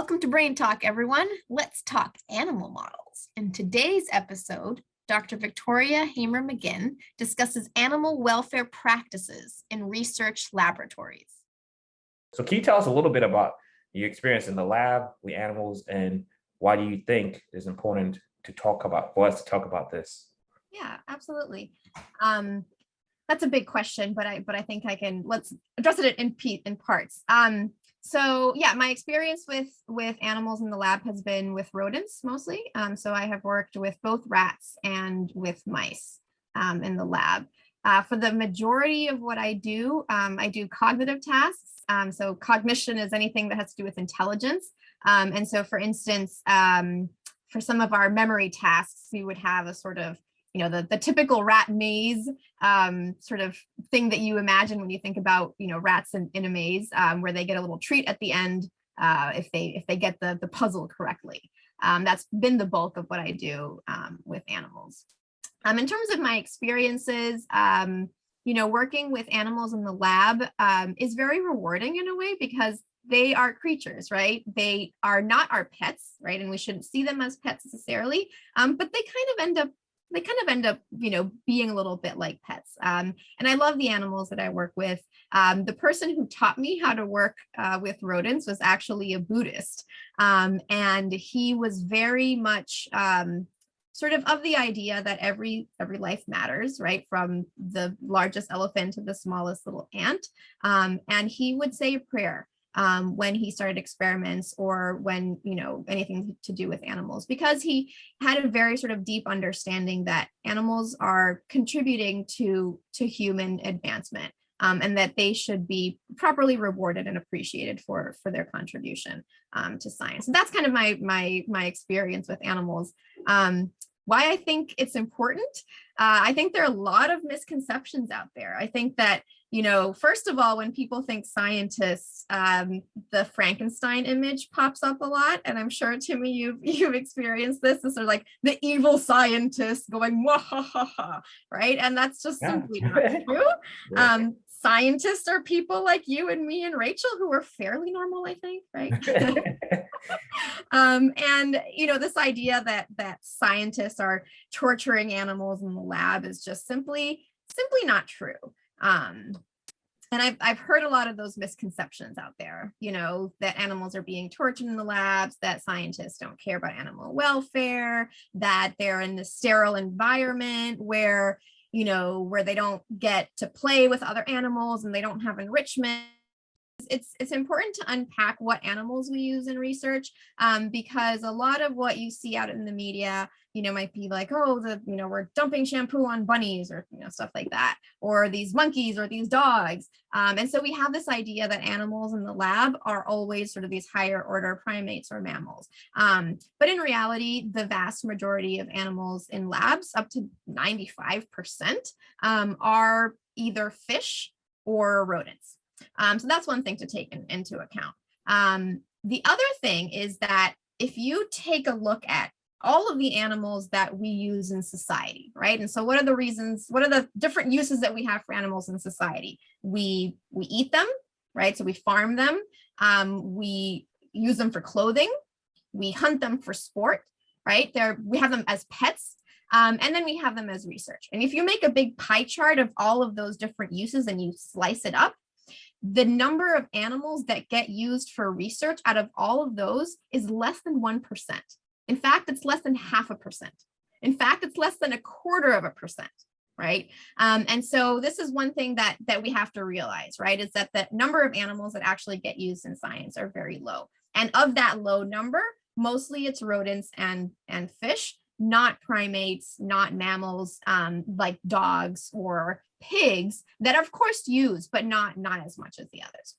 Welcome to Brain Talk, everyone. Let's talk animal models. In today's episode, Dr. Victoria Heimer-McGinn discusses animal welfare practices in research laboratories. So can you tell us a little bit about your experience in the lab with animals, and why do you think it's important to talk about, for us to talk about this? Yeah, absolutely. That's a big question, but I think let's address it in parts. So yeah, my experience with animals in the lab has been with rodents mostly. So I have worked with both rats and with mice in the lab. For the majority of what I do cognitive tasks. So cognition is anything that has to do with intelligence. And so for instance, for some of our memory tasks, we would have a sort of, the typical rat maze sort of thing that you imagine when you think about, rats in a maze, where they get a little treat at the end if they get the puzzle correctly. That's been the bulk of what I do with animals. In terms of my experiences, working with animals in the lab is very rewarding in a way, because they are creatures, right? They are not our pets, right? And we shouldn't see them as pets necessarily, but they kind of end up, being a little bit like pets. And I love the animals that I work with. The person who taught me how to work with rodents was actually a Buddhist. And he was very much sort of the idea that every life matters, right? From the largest elephant to the smallest little ant. And he would say a prayer when he started experiments, or when, anything to do with animals, because he had a very sort of deep understanding that animals are contributing to human advancement, and that they should be properly rewarded and appreciated for their contribution to science. And that's kind of my experience with animals. Why I think it's important. I think there are a lot of misconceptions out there. I think that, first of all, when people think scientists, the Frankenstein image pops up a lot. And I'm sure, Timmy, you've experienced this. This is like the evil scientist going, "Wahahaha," right? And that's just simply not true. Yeah. Scientists are people like you and me and Rachel, who are fairly normal, I think, right? And this idea that scientists are torturing animals in the lab is just simply not true. And I've heard a lot of those misconceptions out there, that animals are being tortured in the labs, that scientists don't care about animal welfare, that they're in the sterile environment where they don't get to play with other animals and they don't have enrichment. It's important to unpack what animals we use in research, because a lot of what you see out in the media, might be like, oh, we're dumping shampoo on bunnies, or stuff like that, or these monkeys or these dogs. And so we have this idea that animals in the lab are always sort of these higher order primates or mammals. But in reality, the vast majority of animals in labs, up to 95%, are either fish or rodents. So that's one thing to take into account. The other thing is that if you take a look at all of the animals that we use in society, right? And so what are the different uses that we have for animals in society? We eat them, right? So we farm them. We use them for clothing. We hunt them for sport, right? We have them as pets. And then we have them as research. And if you make a big pie chart of all of those different uses and you slice it up, the number of animals that get used for research out of all of those is less than 1%. In fact, it's less than 0.5%. In fact, it's less than 0.25%, right? And so this is one thing that we have to realize, right? Is that the number of animals that actually get used in science are very low. And of that low number, mostly it's rodents and fish, not primates, not mammals, like dogs or pigs, that are of course used, but not as much as the others.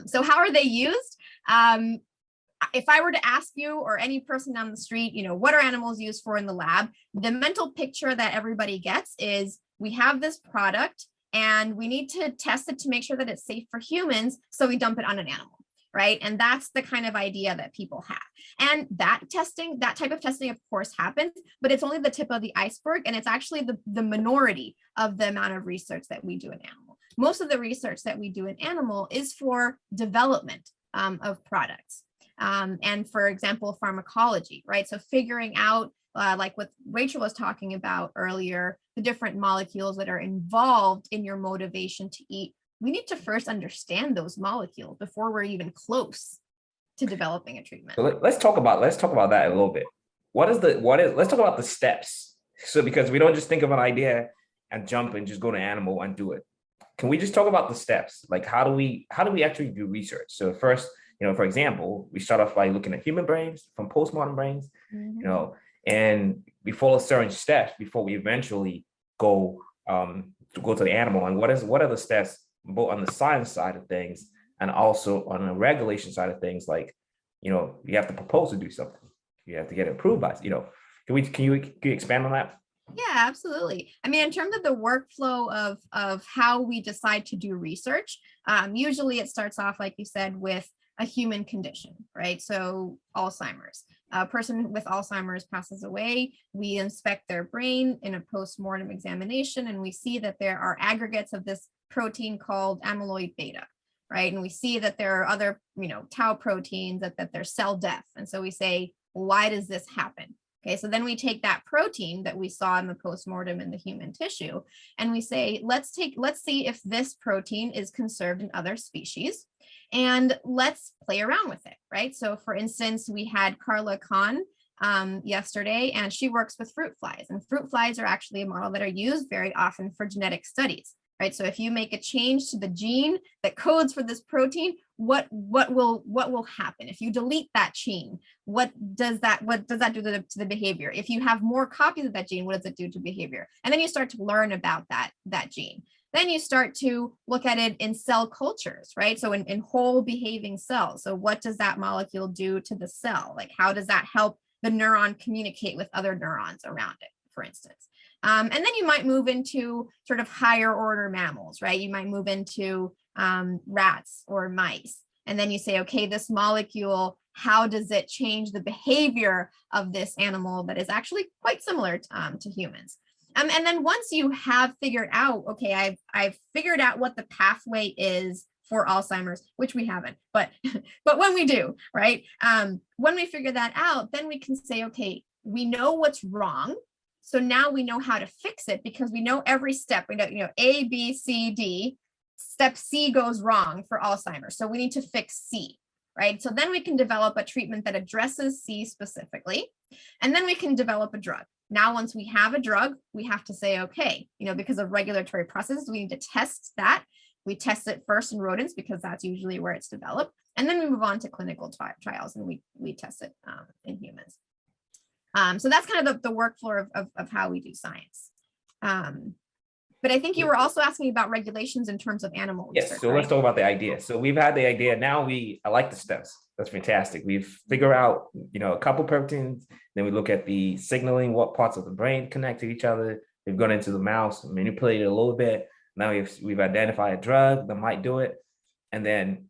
So how are they used? If I were to ask you or any person down the street, what are animals used for in the lab? The mental picture that everybody gets is, we have this product and we need to test it to make sure that it's safe for humans, so we dump it on an animal, right? And that's the kind of idea that people have. And that type of testing, of course, happens, but it's only the tip of the iceberg. And it's actually the minority of the amount of research that we do in animal. Most of the research that we do in animal is for development of products. and for example, pharmacology, right? So figuring out, like what Rachel was talking about earlier, the different molecules that are involved in your motivation to eat. We need to first understand those molecules before we're even close to developing a treatment. So let's talk about that a little bit. Let's talk about the steps. So because we don't just think of an idea and jump and just go to animal and do it. Can we just talk about the steps? Like how do we actually do research? So first, for example, we start off by looking at human brains from postmodern brains, and we follow certain steps before we eventually go to the animal. And what are the steps both on the science side of things and also on the regulation side of things? Like, you have to propose to do something. You have to get it approved by, can you expand on that? Yeah, absolutely. I mean, in terms of the workflow of how we decide to do research, usually it starts off, like you said, with a human condition, right? So Alzheimer's. A person with Alzheimer's passes away. We inspect their brain in a post-mortem examination, and we see that there are aggregates of this protein called amyloid beta, right? And we see that there are other, tau proteins, that there's cell death. And so we say, why does this happen? Okay, so then we take that protein that we saw in the postmortem in the human tissue, and we say, let's see if this protein is conserved in other species, and let's play around with it, right? So for instance, we had Carla Kahn yesterday, and she works with fruit flies, and fruit flies are actually a model that are used very often for genetic studies, right? So if you make a change to the gene that codes for this protein, what will happen? If you delete that gene, what does that do to the behavior? If you have more copies of that gene, what does it do to behavior? And then you start to learn about that gene. Then you start to look at it in cell cultures, right? So in whole behaving cells. So what does that molecule do to the cell? Like, how does that help the neuron communicate with other neurons around it, for instance? And then you might move into sort of higher order mammals, right? You might move into rats or mice. And then you say, okay, this molecule, how does it change the behavior of this animal that is actually quite similar to humans? And then once you have figured out, okay, I've figured out what the pathway is for Alzheimer's, which we haven't, but when we do, right? When we figure that out, then we can say, okay, we know what's wrong. So now we know how to fix it because we know every step. We know, A, B, C, D. Step C goes wrong for Alzheimer's. So we need to fix C, right? So then we can develop a treatment that addresses C specifically, and then we can develop a drug. Now, once we have a drug, we have to say, okay, because of regulatory processes, we need to test that. We test it first in rodents because that's usually where it's developed. And then we move on to clinical trials and we test it in humans. So that's kind of the workflow of how we do science. But I think you were also asking about regulations in terms of animal research. Yes, so let's talk about the idea. So we've had the idea. Now I like the steps. That's fantastic. We've figured out, a couple proteins. Then we look at the signaling, what parts of the brain connect to each other. We've gone into the mouse, manipulated it a little bit. Now we've identified a drug that might do it. And then,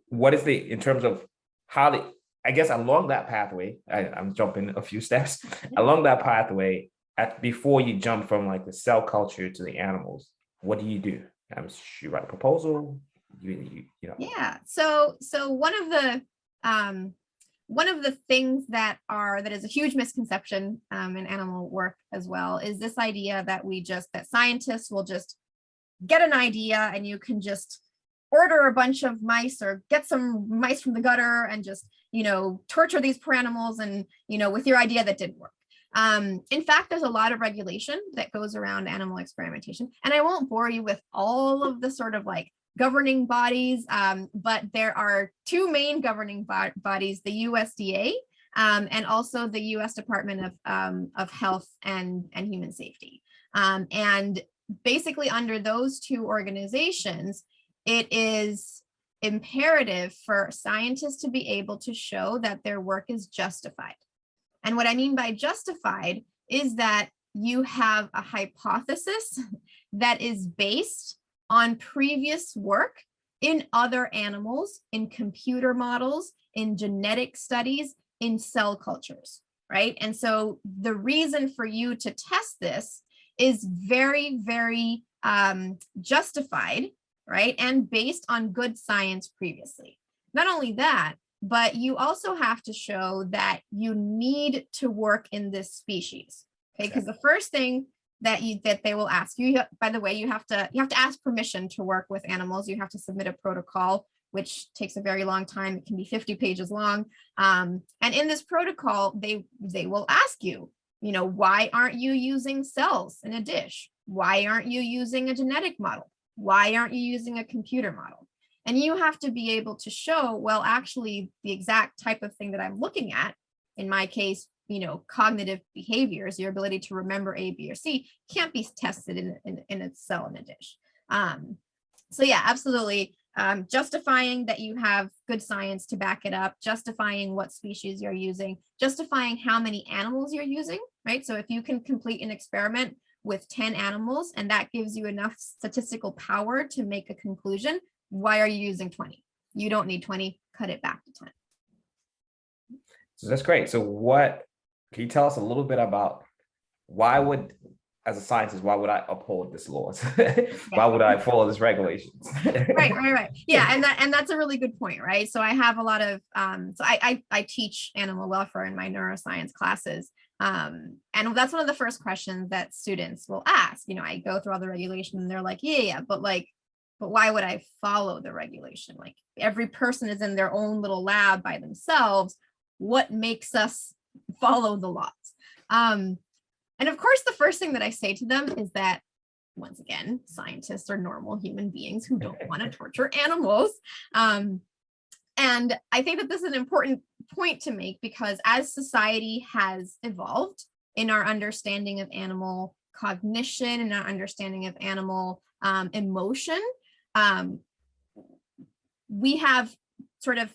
what is in terms of how I guess along that pathway, I'm jumping a few steps, along that pathway, before you jump from like the cell culture to the animals, what do? You write a proposal, Yeah. So one of the things that is a huge misconception in animal work as well is this idea that that scientists will just get an idea and you can just order a bunch of mice or get some mice from the gutter and just torture these poor animals and with your idea that didn't work. In fact, there's a lot of regulation that goes around animal experimentation, and I won't bore you with all of the sort of like governing bodies, but there are two main governing bodies, the USDA and also the US Department of Health and Human Safety. And basically under those two organizations, it is imperative for scientists to be able to show that their work is justified. And what I mean by justified is that you have a hypothesis that is based on previous work in other animals, in computer models, in genetic studies, in cell cultures, right? And so the reason for you to test this is very, very justified, right? And based on good science previously. not only that, but you also have to show that you need to work in this species. Okay, because the first thing that they will ask you, by the way, you have to ask permission to work with animals. You have to submit a protocol, which takes a very long time. It can be 50 pages long. And in this protocol, they will ask you, why aren't you using cells in a dish? Why aren't you using a genetic model? Why aren't you using a computer model? And you have to be able to show, well, actually, the exact type of thing that I'm looking at, in my case, cognitive behaviors, your ability to remember A, B, or C, can't be tested in a cell in a dish. So yeah, absolutely. Justifying that you have good science to back it up, justifying what species you're using, justifying how many animals you're using, right? So if you can complete an experiment with 10 animals and that gives you enough statistical power to make a conclusion, why are you using 20? You don't need 20, cut it back to 10. So that's great. So can you tell us a little bit about as a scientist, why would I uphold this laws? Why would I follow this regulations? Right. Yeah, and that's a really good point, right? So I have a lot of so I teach animal welfare in my neuroscience classes. And that's one of the first questions that students will ask. I go through all the regulation and they're like, yeah, but why would I follow the regulation? Like every person is in their own little lab by themselves. What makes us follow the laws? And of course, the first thing that I say to them is that, once again, scientists are normal human beings who don't want to torture animals. And I think that this is an important point to make because as society has evolved in our understanding of animal cognition and our understanding of animal emotion, we have sort of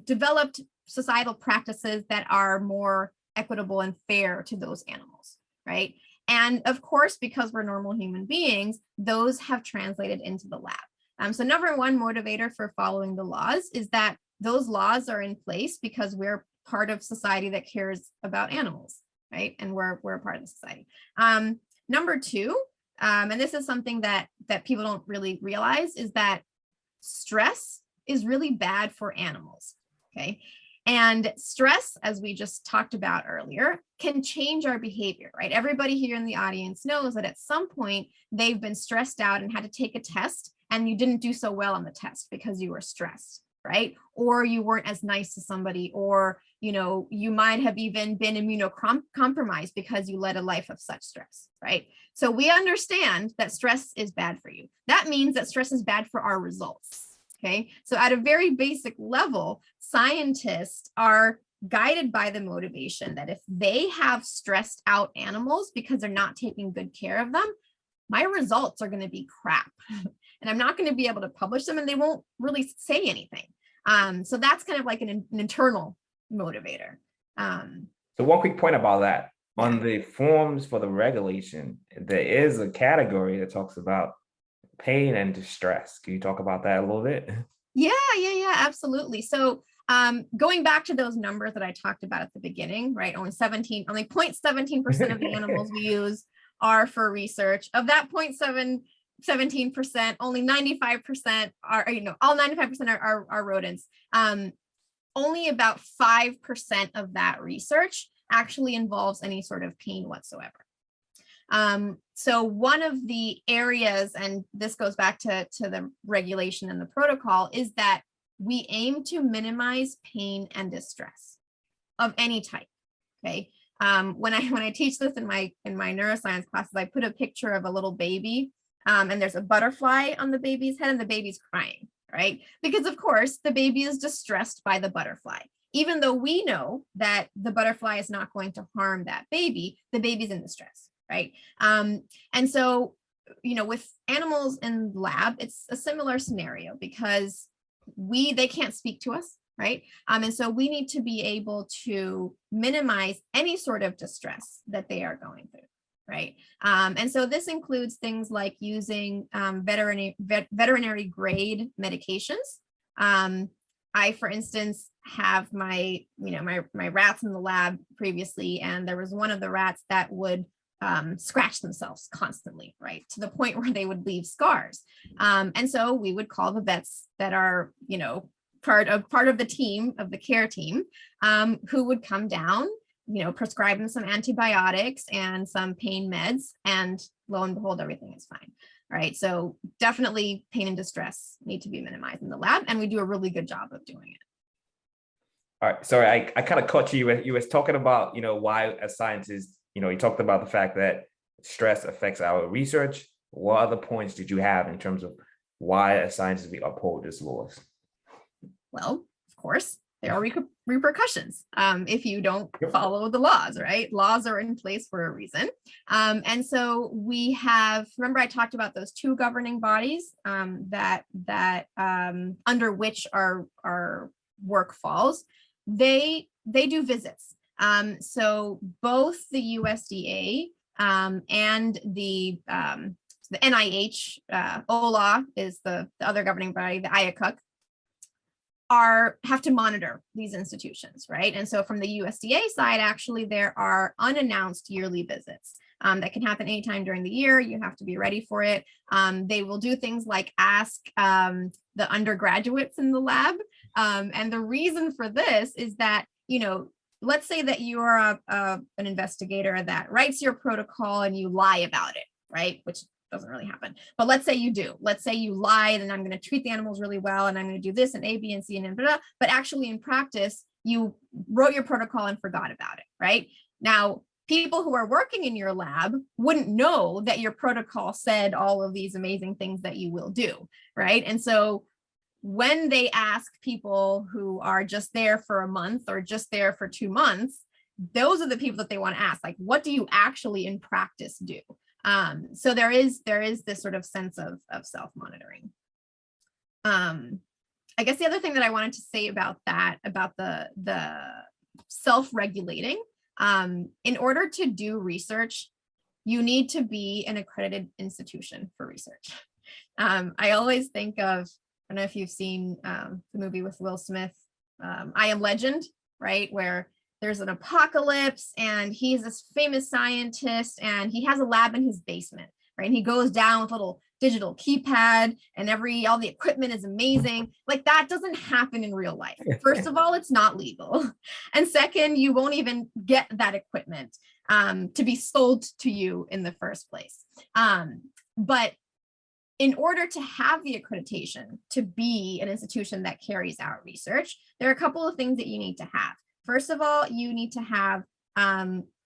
developed societal practices that are more equitable and fair to those animals, right? And of course, because we're normal human beings, those have translated into the lab. So number one motivator for following the laws is that those laws are in place because we're part of society that cares about animals, right? And we're a part of the society. Number two, and this is something that people don't really realize, is that stress is really bad for animals, okay? And stress, as we just talked about earlier, can change our behavior, right? Everybody here in the audience knows that at some point they've been stressed out and had to take a test and you didn't do so well on the test because you were stressed, right? Or you weren't as nice to somebody, or you might have even been immunocompromised because you led a life of such stress, right? So we understand that stress is bad for you. That means that stress is bad for our results. Okay, so at a very basic level, scientists are guided by the motivation that if they have stressed out animals because they're not taking good care of them, my results are going to be crap. And I'm not going to be able to publish them and they won't really say anything. So that's kind of like an internal motivator. So one quick point about that. On the forms for the regulation, there is a category that talks about pain and distress. Can you talk about that a little bit? Yeah, absolutely. So going back to those numbers that I talked about at the beginning, right? Only 0.17% of the animals we use are for research. Of that 0.17%, only 95% are, all 95% are rodents. Only about 5% of that research actually involves any sort of pain whatsoever. So one of the areas, and this goes back to the regulation and the protocol, is that we aim to minimize pain and distress of any type. Okay. When I teach this in my neuroscience classes, I put a picture of a little baby, and there's a butterfly on the baby's head, and the baby's crying, right? Because of course the baby is distressed by the butterfly. Even though we know that the butterfly is not going to harm that baby, the baby's in distress. Right. And so, with animals in the lab, it's a similar scenario because they can't speak to us. Right. And so we need to be able to minimize any sort of distress that they are going through. Right. And so this includes things like using veterinary grade medications. I, for instance, have my rats in the lab previously, and there was one of the rats that would scratch themselves constantly, right? To the point where they would leave scars. And so we would call the vets that are, part of the team, of the care team, who would come down, prescribe them some antibiotics and some pain meds, and lo and behold, everything is fine. Right. So definitely pain and distress need to be minimized in the lab, and we do a really good job of doing it. All right. Sorry, I kind of caught you. You was talking about, why as scientists, you talked about the fact that stress affects our research. What other points did you have in terms of why as scientists we uphold these laws? Well, of course, there are repercussions if you don't follow the laws, right? Laws are in place for a reason. And so we have, remember I talked about those two governing bodies that under which our work falls. They do visits. So both the USDA and the NIH, OLA is the other governing body, the IACUC, have to monitor these institutions, right? And so from the USDA side, actually, there are unannounced yearly visits that can happen anytime during the year. You have to be ready for it. They will do things like ask the undergraduates in the lab. And the reason for this is that, let's say that you are an investigator that writes your protocol and you lie about it, right? Which doesn't really happen. But let's say you do. Let's say you lied and I'm going to treat the animals really well and I'm going to do this and A, B, and C and blah, blah, but actually in practice, you wrote your protocol and forgot about it, right? Now, people who are working in your lab wouldn't know that your protocol said all of these amazing things that you will do, right? And so when they ask people who are just there for a month or just there for 2 months, those are the people that they want to ask, like, what do you actually in practice do? So there is this sort of sense of self-monitoring. I guess the other thing that I wanted to say about that, about the self-regulating, in order to do research, you need to be an accredited institution for research. I always think of, I don't know if you've seen the movie with Will Smith, I Am Legend, right? Where there's an apocalypse and he's this famous scientist and he has a lab in his basement, right? And he goes down with a little digital keypad and all the equipment is amazing. Like, that doesn't happen in real life. First of all, it's not legal. And second, you won't even get that equipment to be sold to you in the first place. But in order to have the accreditation to be an institution that carries out research, there are a couple of things that you need to have. First of all, you need to have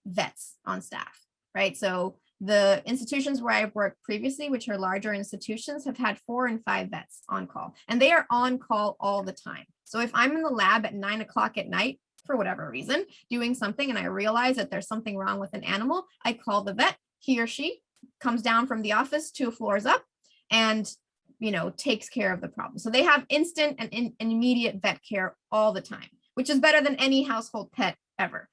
vets on staff, right? So the institutions where I've worked previously, which are larger institutions, have had 4 and 5 vets on call, and they are on call all the time. So if I'm in the lab at 9 o'clock at night, for whatever reason, doing something, and I realize that there's something wrong with an animal, I call the vet. He or she comes down from the office 2 floors up and takes care of the problem. So they have instant and immediate vet care all the time, which is better than any household pet ever.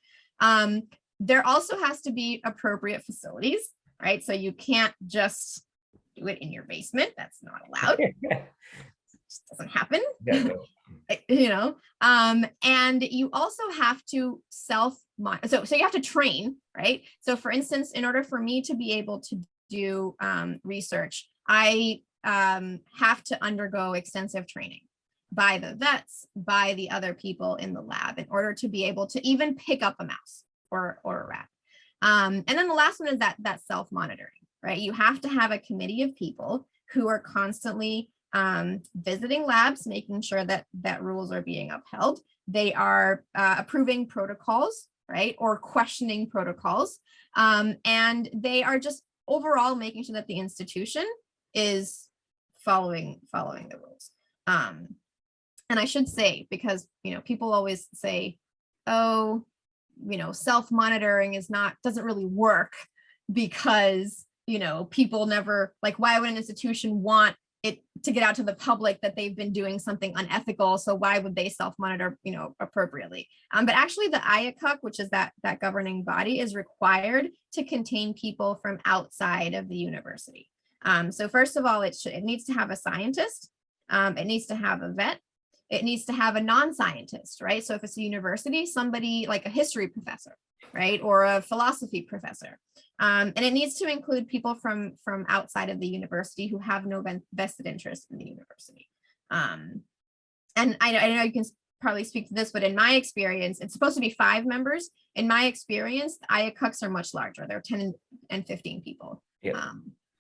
There also has to be appropriate facilities, right? So you can't just do it in your basement. That's not allowed. It just doesn't happen. And you also have to so you have to train, right? So for instance, in order for me to be able to do research, I have to undergo extensive training by the vets, by the other people in the lab, in order to be able to even pick up a mouse or a rat. And then the last one is that self-monitoring, right? You have to have a committee of people who are constantly visiting labs, making sure that rules are being upheld. They are approving protocols, right? Or questioning protocols. And they are just overall making sure that the institution is following the rules. And I should say, because people always say, oh, self-monitoring doesn't really work because people never, like, why would an institution want it to get out to the public that they've been doing something unethical? So why would they self-monitor appropriately? But actually the IACUC, which is that governing body, is required to contain people from outside of the university. So first of all, it needs to have a scientist, it needs to have a vet, it needs to have a non-scientist, right? So if it's a university, somebody like a history professor, right? Or a philosophy professor. And it needs to include people from outside of the university who have no vested interest in the university. and I know you can probably speak to this, but in my experience, it's supposed to be 5 members. In my experience, the Ayacucks are much larger. They're 10 and 15 people. Yeah,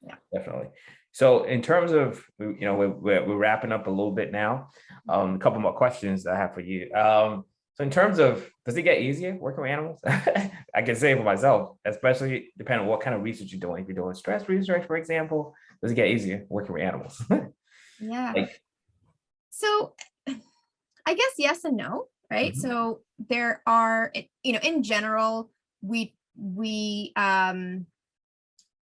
Yeah, definitely. So in terms of, we're wrapping up a little bit now. A couple more questions I have for you. So in terms of, does it get easier working with animals? I can say for myself, especially depending on what kind of research you're doing. If you're doing stress research, for example, does it get easier working with animals? yeah. Like, So I guess yes and no, right? mhm. So there are, in general, we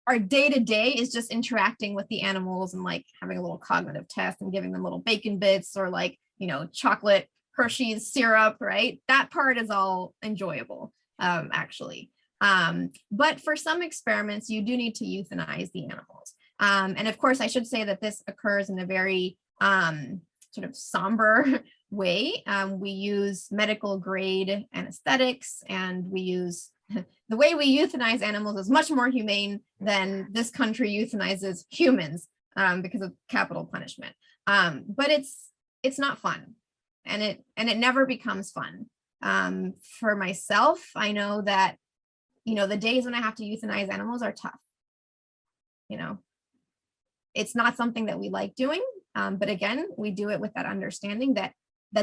our day to day is just interacting with the animals and like having a little cognitive test and giving them little bacon bits or like, chocolate Hershey's syrup, right? That part is all enjoyable, actually. But for some experiments, you do need to euthanize the animals. And of course, I should say that this occurs in a very sort of somber way. We use medical grade anesthetics, and we use the way we euthanize animals is much more humane than this country euthanizes humans, because of capital punishment. But it's not fun, and it never becomes fun. For myself, I know that, the days when I have to euthanize animals are tough. It's not something that we like doing, but again, we do it with that understanding that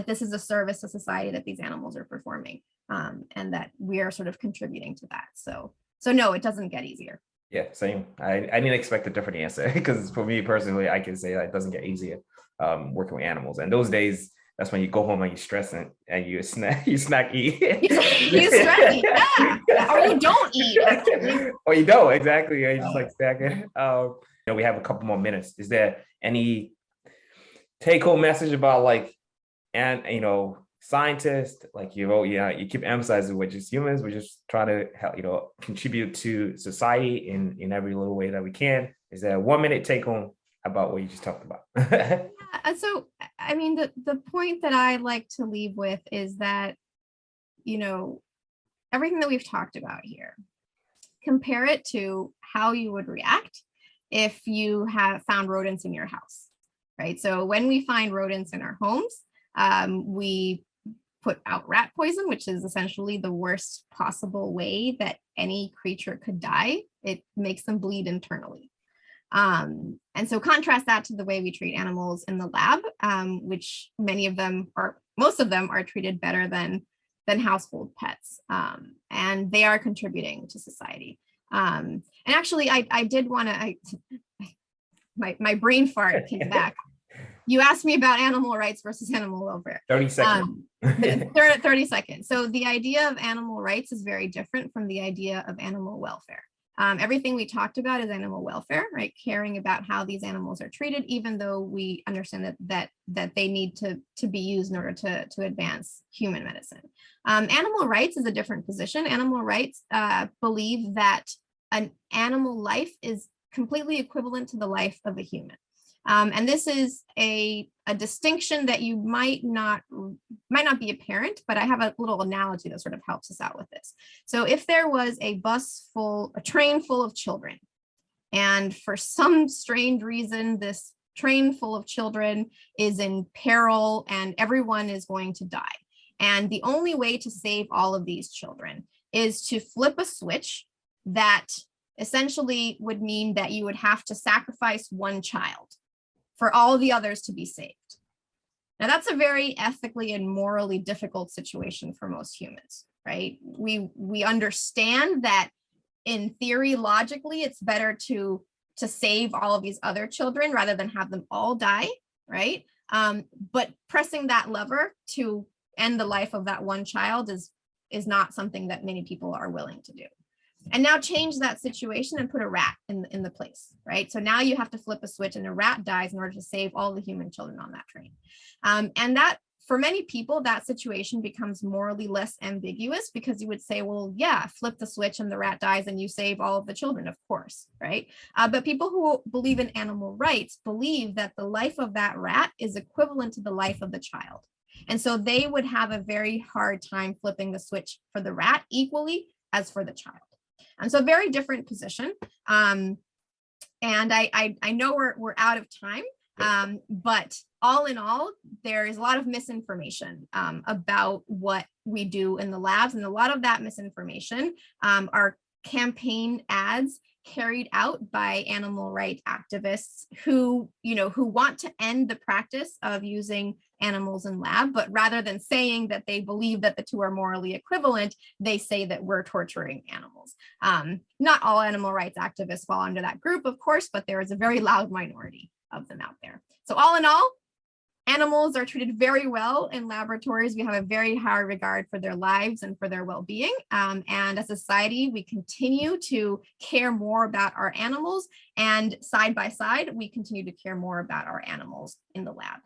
this is a service to society that these animals are performing, and that we are sort of contributing to that. So no, it doesn't get easier. Yeah, same. I didn't expect a different answer, because for me personally, I can say that it doesn't get easier working with animals. And those days, that's when you go home and you're stressing and you snack eat. You stress eat, yeah. Or you don't eat, actually. Or you don't, exactly. You just like snacking. We have a couple more minutes. Is there any take-home message about like, and scientists, like you keep emphasizing we're just humans, we're just trying to help, contribute to society in every little way that we can. Is there a 1-minute take home about what you just talked about? Yeah, so I mean, the point that I like to leave with is that, everything that we've talked about here, compare it to how you would react if you have found rodents in your house, right? So when we find rodents in our homes, we put out rat poison, which is essentially the worst possible way that any creature could die. It makes them bleed internally. And so contrast that to the way we treat animals in the lab, which most of them are treated better than household pets. And they are contributing to society. And actually, I did want to, my brain fart came back. You asked me about animal rights versus animal welfare. 30 seconds. 30 seconds. So the idea of animal rights is very different from the idea of animal welfare. Everything we talked about is animal welfare, right? Caring about how these animals are treated, even though we understand that they need to be used in order to advance human medicine. Animal rights is a different position. Animal rights believe that an animal life is completely equivalent to the life of a human. And this is a distinction that you might not be apparent, but I have a little analogy that sort of helps us out with this. So if there was a train full of children, and for some strange reason, this train full of children is in peril and everyone is going to die. And the only way to save all of these children is to flip a switch that essentially would mean that you would have to sacrifice one child for all the others to be saved. Now, that's a very ethically and morally difficult situation for most humans, right? We understand that in theory, logically, it's better to save all of these other children rather than have them all die, right? But pressing that lever to end the life of that one child is not something that many people are willing to do. And now change that situation and put a rat in the place, right? So now you have to flip a switch and a rat dies in order to save all the human children on that train. And that, for many people, that situation becomes morally less ambiguous, because you would say, well, yeah, flip the switch and the rat dies and you save all of the children, of course, right? But people who believe in animal rights believe that the life of that rat is equivalent to the life of the child. And so they would have a very hard time flipping the switch for the rat equally as for the child. And so a very different position. And I know we're out of time, But all in all, there is a lot of misinformation about what we do in the labs. And a lot of that misinformation are campaign ads carried out by animal rights activists who want to end the practice of using animals in lab, but rather than saying that they believe that the two are morally equivalent, they say that we're torturing animals. Not all animal rights activists fall under that group, of course, but there is a very loud minority of them out there. So all in all, animals are treated very well in laboratories. We have a very high regard for their lives and for their well-being. And as a society, we continue to care more about our animals, and side by side, we continue to care more about our animals in the lab.